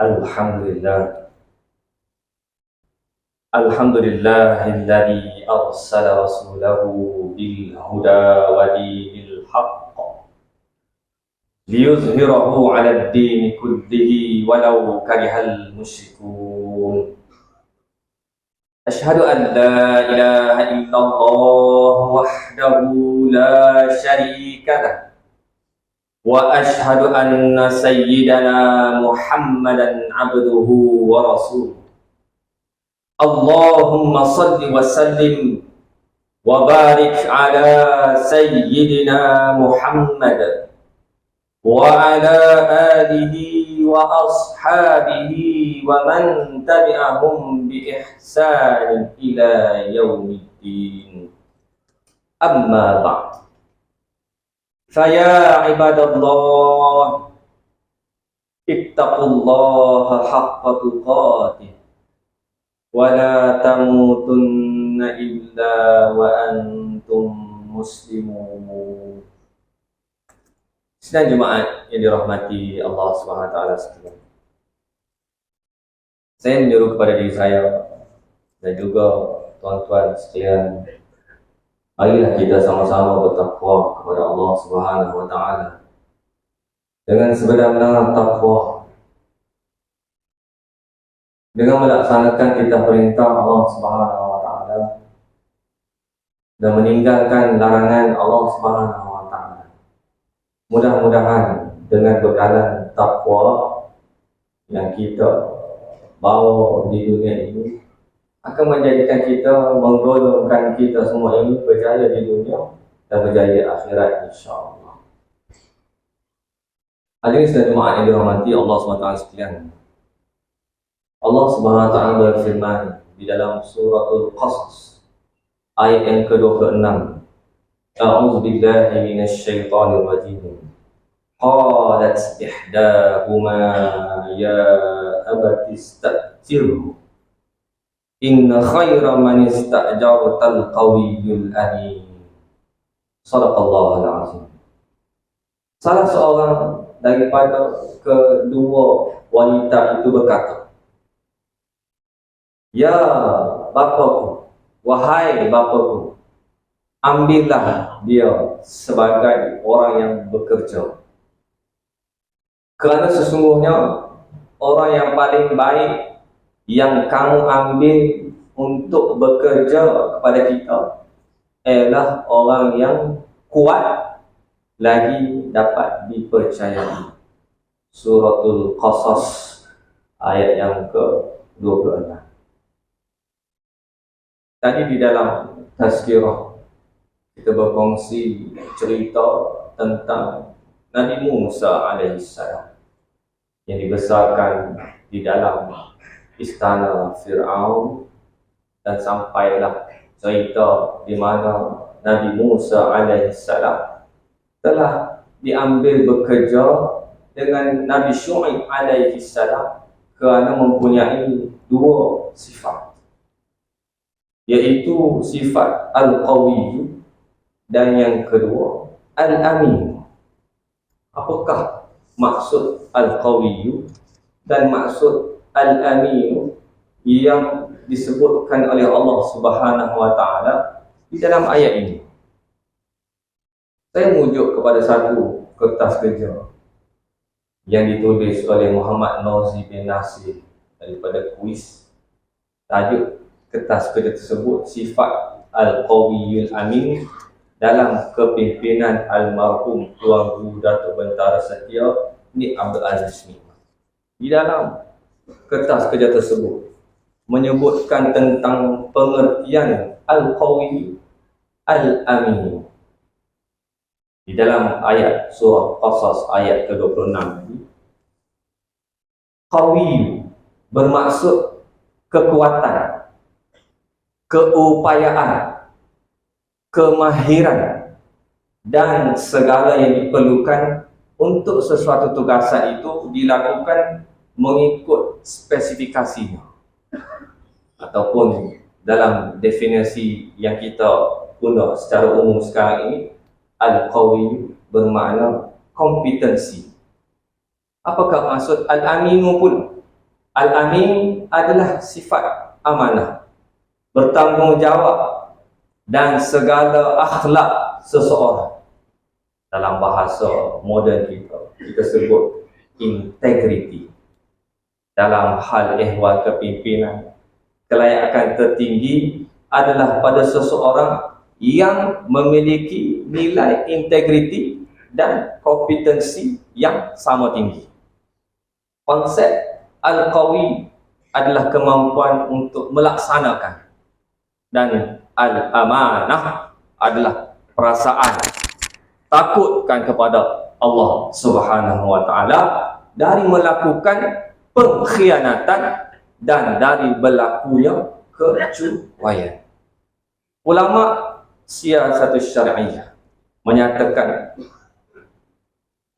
Alhamdulillah. Alhamdulillahilladzi arsala rasulahu bil huda wa dinil haqq liyuzhirahu 'alad dini kullihi walau karihal musyrikun. Asyhadu an la ilaha illallah wahdahu la syarika lah wa asyhadu anna sayyidana Muhammadan 'abduhu wa rasuluh. Allahumma salli wa sallim wa barik ala sayyidina Muhammad wa ala alihi wa ashabihi wa man tabi'ahum bi ihsan ila yaumiddin. Amma ba'd. Faya ibadallah, ittaqullaha haqqa tuqatih wa la tamutunna illa wa antum muslimun. Sidang jemaat yang dirahmati Allah SWT sekalian, saya menyuruh kepada diri saya dan juga tuan-tuan sekalian, marilah kita sama-sama bertakwa kepada Allah SWT dengan sebenar-benar takwa, dengan melaksanakan kita perintah Allah SWT dan meninggalkan larangan Allah SWT. Mudah-mudahan dengan bekalan takwa yang kita bawa di dunia ini akan menjadikan kita, menggolongkan kita semua ini berjaya di dunia dan berjaya akhirat, insyaAllah. Hadirin dan jemaat yang dirahmati Allah SWT sekalian, Allah SWT berfirman di dalam suratul Qasas ayat yang ke-26, A'udzu billahi minasy syaithanir rajim. Qalat ihdahuma ya abati istajirhu inna khaira man istajartal qawiyyul amin. Shadaqallahul azim. Salah seorang daripada kedua wanita itu berkata, "Ya bapaku, wahai bapaku, ambillah dia sebagai orang yang bekerja. Kerana sesungguhnya orang yang paling baik yang kamu ambil untuk bekerja kepada kita ialah orang yang kuat lagi dapat dipercayai." Suratul Qasas ayat yang ke-26. Tadi di dalam tazkirah kita berkongsi cerita tentang Nabi Musa alaihissalam yang dibesarkan di dalam istana Fir'aun, dan sampailah cerita di mana Nabi Musa alaihissalam telah diambil bekerja dengan Nabi Syuaib alaihissalam kerana mempunyai dua sifat, iaitu sifat Al-Qawiyyu dan yang kedua Al-Amin. Apakah maksud Al-Qawiyyu dan maksud Al-Amin yang disebutkan oleh Allah Subhanahu wa Ta'ala di dalam ayat ini? Saya merujuk kepada satu kertas kerja yang ditulis oleh Muhammad Nauzi bin Nasir daripada kuis. Tajuk kertas kerja tersebut, Sifat Al-Qawiyyul Amin dalam kepimpinan almarhum Tuan Guru Datuk Bentara Setia Nik Abdul Aziz Nikmat. Di dalam kertas kerja tersebut menyebutkan tentang pengertian Al-Qawiyyu Al-Amin. Di dalam ayat surah Qasas ayat ke-26 ini, Qawiyyu bermaksud kekuatan, keupayaan, kemahiran dan segala yang diperlukan untuk sesuatu tugasan itu dilakukan mengikut spesifikasinya, ataupun dalam definisi yang kita guna secara umum sekarang ini, Al-Qawiyyu bermakna kompetensi. Apakah maksud Al-Aminu pun? Al-Amin adalah sifat amanah, bertanggungjawab dan segala akhlak seseorang. Dalam bahasa moden kita sebut integriti. Dalam hal ehwal kepimpinan, kelayakan tertinggi adalah pada seseorang yang memiliki nilai integriti dan kompetensi yang sama tinggi. Konsep Al-Qawi adalah kemampuan untuk melaksanakan, dan Al-Amanah adalah perasaan takutkan kepada Allah Subhanahu wa taala dari melakukan pengkhianatan dan dari berlakunya kecuaian. Ulama siasat syar'iyyah menyatakan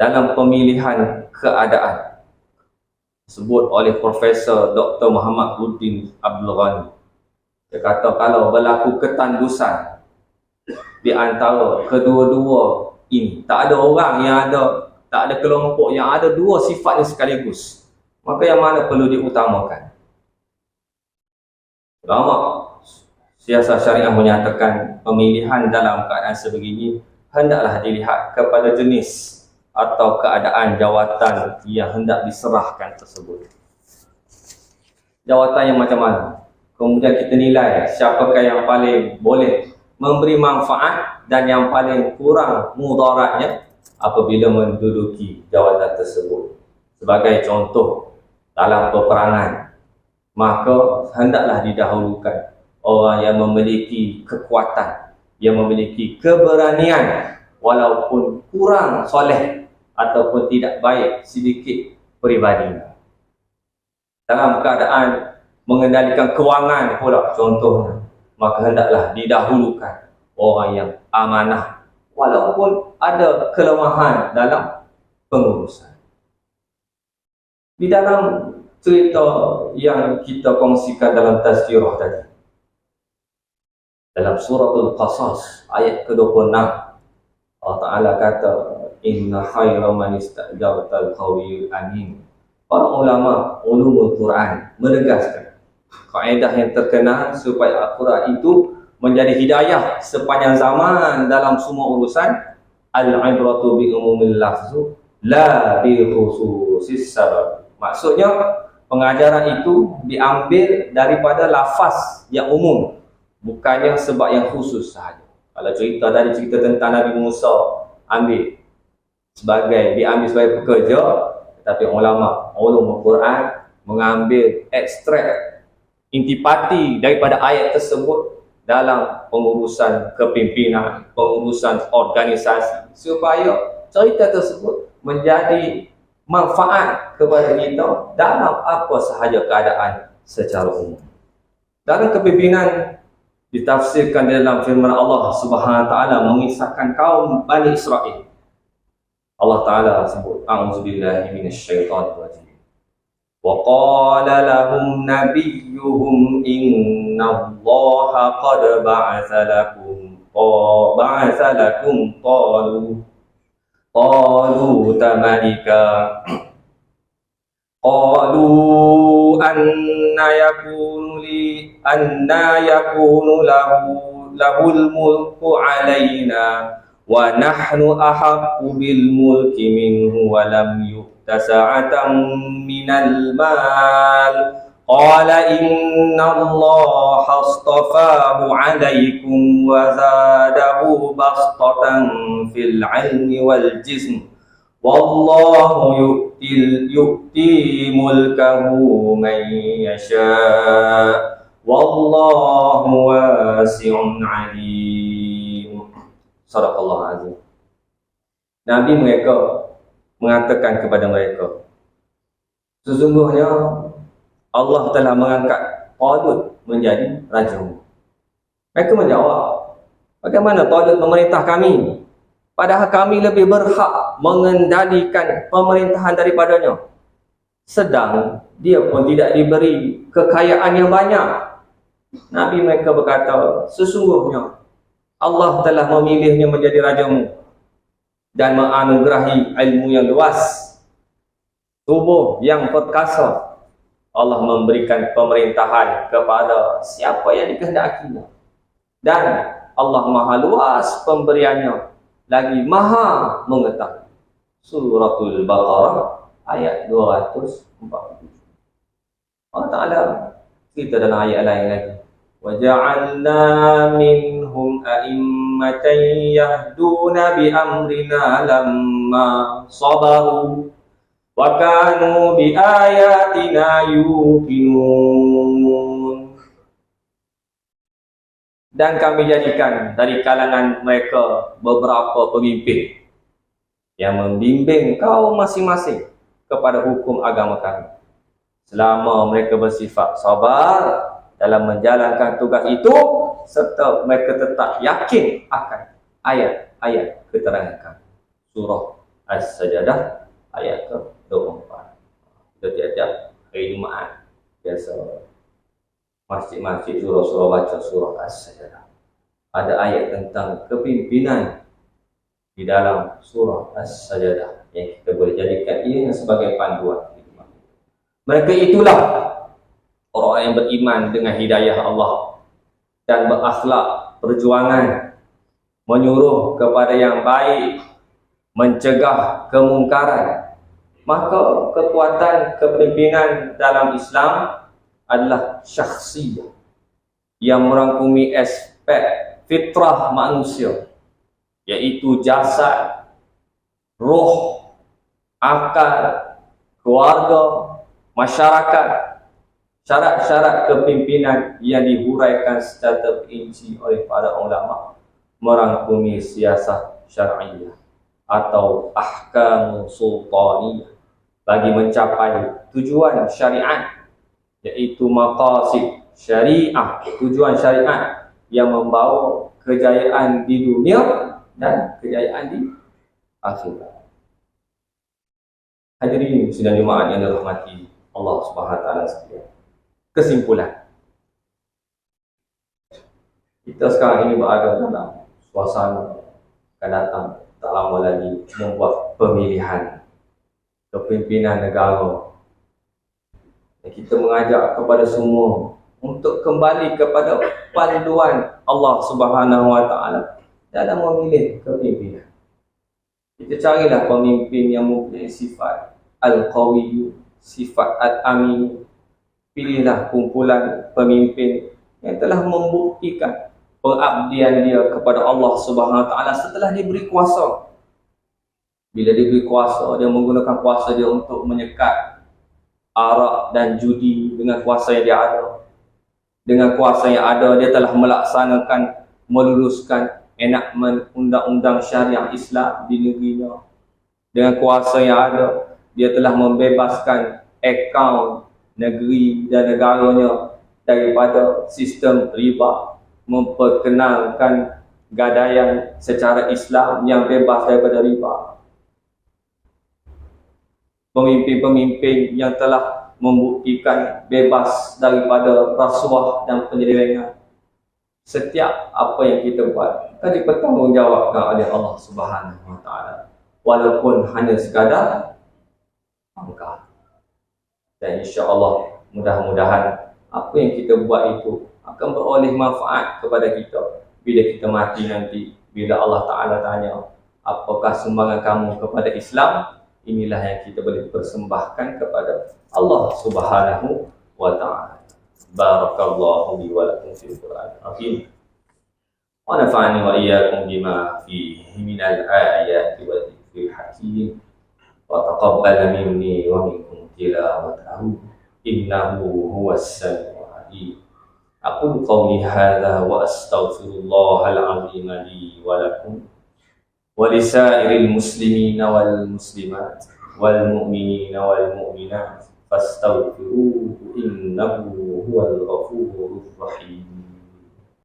dalam pemilihan keadaan disebut oleh Profesor Dr. Muhammad Uddin Abdul Ghani. Dia kata kalau berlaku ketandusan di antara kedua-dua ini, tak ada orang yang tak ada kelompok yang ada dua sifat ini sekaligus, maka yang mana perlu diutamakan? Ulama siasat syariah menyatakan pemilihan dalam keadaan sebegini hendaklah dilihat kepada jenis atau keadaan jawatan yang hendak diserahkan tersebut. Jawatan yang macam mana? Kemudian kita nilai siapakah yang paling boleh memberi manfaat dan yang paling kurang mudaratnya apabila menduduki jawatan tersebut. Sebagai contoh, dalam peperangan, maka hendaklah didahulukan orang yang memiliki kekuatan, yang memiliki keberanian, walaupun kurang soleh ataupun tidak baik sedikit peribadinya. Dalam keadaan mengendalikan kewangan pula contohnya, maka hendaklah didahulukan orang yang amanah walaupun ada kelemahan dalam pengurusan. Di dalam cerita yang kita kongsikan dalam tazkirah tadi, dalam suratul Qasas ayat ke-26, Allah Ta'ala kata, inna khayra man istajartal qawiyul amin. Para ulama ulumul Quran menegaskan kaedah yang terkenal supaya Al-Quran itu menjadi hidayah sepanjang zaman dalam semua urusan. Al-ibratu bi umumil lafzu la bi khususis sabab. Maksudnya pengajaran itu diambil daripada lafaz yang umum, bukannya sebab yang khusus sahaja. Kalau cerita tentang Nabi Musa diambil sebagai pekerja, tetapi ulama ulumul Quran mengambil ekstrak intipati daripada ayat tersebut dalam pengurusan kepimpinan, pengurusan organisasi, supaya cerita tersebut menjadi manfaat kepada kita dalam apa sahaja keadaan secara umum. Dalam kepimpinan ditafsirkan dalam firman Allah Subhanahu wa taala mengisahkan kaum Bani Israel. Allah Ta'ala sebut, a'udzubillahi minasyaitonir rajim. Wa qala lahum nabiyyuhum innallaha qad ba'atsa lakum qalu tamalika qalu anna yakunu lahul mulku alaina wa nahnu ahaqqu bil mulki minhu wa lam yu'ta sa'atan minal mal qala inna allaha astafahu 'alaykum wa zadahu bastatan fil 'ilmi wal jism wallahu yu'ti mulkahu man yasha wallahu wasi'un 'alim. Sadaqallahu azim. Nabi mereka mengatakan kepada mereka, sesungguhnya Allah telah mengangkat Talut menjadi rajamu. Mereka menjawab, bagaimana Talut memerintah kami? Padahal kami lebih berhak mengendalikan pemerintahan daripadanya. Sedang dia pun tidak diberi kekayaan yang banyak. Nabi mereka berkata, sesungguhnya Allah telah memilihnya menjadi rajamu dan menganugerahi ilmu yang luas, tubuh yang perkasa, Allah memberikan pemerintahan kepada siapa yang dikehendakinya. Dan Allah Maha luas pemberiannya, lagi Maha mengetahui. Suratul Baqarah ayat 247. Allah Ta'ala cerita dalam ayat lain lagi. وَجَعَلْنَا مِنْهُمْ أَئِمَّةً يَهْدُونَ بِأَمْرِنَا لَمَّا صَبَرُوا وَكَانُوا بِآيَاتِنَا يُوقِنُونَ. Dan kami jadikan dari kalangan mereka beberapa pemimpin yang membimbing kaum masing-masing kepada hukum agama kami, selama mereka bersifat sabar dalam menjalankan tugas itu, serta mereka tetap yakin akan ayat-ayat keterangan kami. Surah As-Sajdah ayat ke-24. Kita tiap-tiap hari Jumaat biasa masjid-masjid surah-surah baca surah As-Sajdah. Ada ayat tentang kepimpinan di dalam surah As-Sajdah yang kita boleh jadikan ia sebagai panduan. Mereka itulah orang yang beriman dengan hidayah Allah dan berakhlak perjuangan, menyuruh kepada yang baik, mencegah kemungkaran. Maka kekuatan kepimpinan dalam Islam adalah syakhsiyah yang merangkumi aspek fitrah manusia, iaitu jasad, roh, akal, keluarga, masyarakat. Syarat-syarat kepimpinan yang dihuraikan secara terperinci oleh para ulama merangkumi siasat syar'iyah atau ahkam sultaniyah bagi mencapai tujuan syariat, iaitu maqasid syariah, tujuan syariat yang membawa kejayaan di dunia dan kejayaan di akhirat. Hadirin sidang Jumaat yang dirahmati Allah Subhanahu wa taala sekalian. Kesimpulan, kita sekarang ini berada dalam suasana akan datang tak lama lagi membuat pemilihan kepimpinan negara. Dan kita mengajak kepada semua untuk kembali kepada panduan Allah Subhanahu wa taala dalam memilih kepimpinan. Kita carilah pemimpin yang mempunyai sifat al-qawiyyu, sifat al-amin. Pilihlah kumpulan pemimpin yang telah membuktikan pengabdian dia kepada Allah Subhanahu wa taala setelah diberi kuasa. Bila diberi kuasa, dia menggunakan kuasa dia untuk menyekat arak dan judi dengan kuasa yang dia ada. Dengan kuasa yang ada, dia telah melaksanakan, meluluskan enakmen undang-undang syariah Islam di negerinya. Dengan kuasa yang ada, dia telah membebaskan akaun negeri dan negaranya daripada sistem riba, memperkenalkan gadaian secara Islam yang bebas daripada riba. Pemimpin-pemimpin yang telah membuktikan bebas daripada rasuah dan penyelewengan. Setiap apa yang kita buat akan dipertanggungjawabkan oleh Allah Subhanahu wa taala, walaupun hanya sekadar angka. Dan insya-Allah mudah-mudahan apa yang kita buat itu akan beroleh manfaat kepada kita bila kita mati nanti. Bila Allah Ta'ala tanya, apakah sumbangan kamu kepada Islam? Inilah yang kita boleh persembahkan kepada Allah Subhanahu wa ta'ala. Barakallahu li wa lakum fil Qur'an al-Azim. Wa nafa'ani wa iyyakum bima fihi minal ayati wa dhikril hakim. Wa taqabbal minni wa minkum tilawatahu innahu huwas sami'ul 'alim. Aqulu qawli hadza wa astaghfirullahal 'azim li wa lakum wa lisairil muslimina wal muslimat wal mu'minina wal mu'minat fastaghfiruhu innahu huwal ghafurur rahim.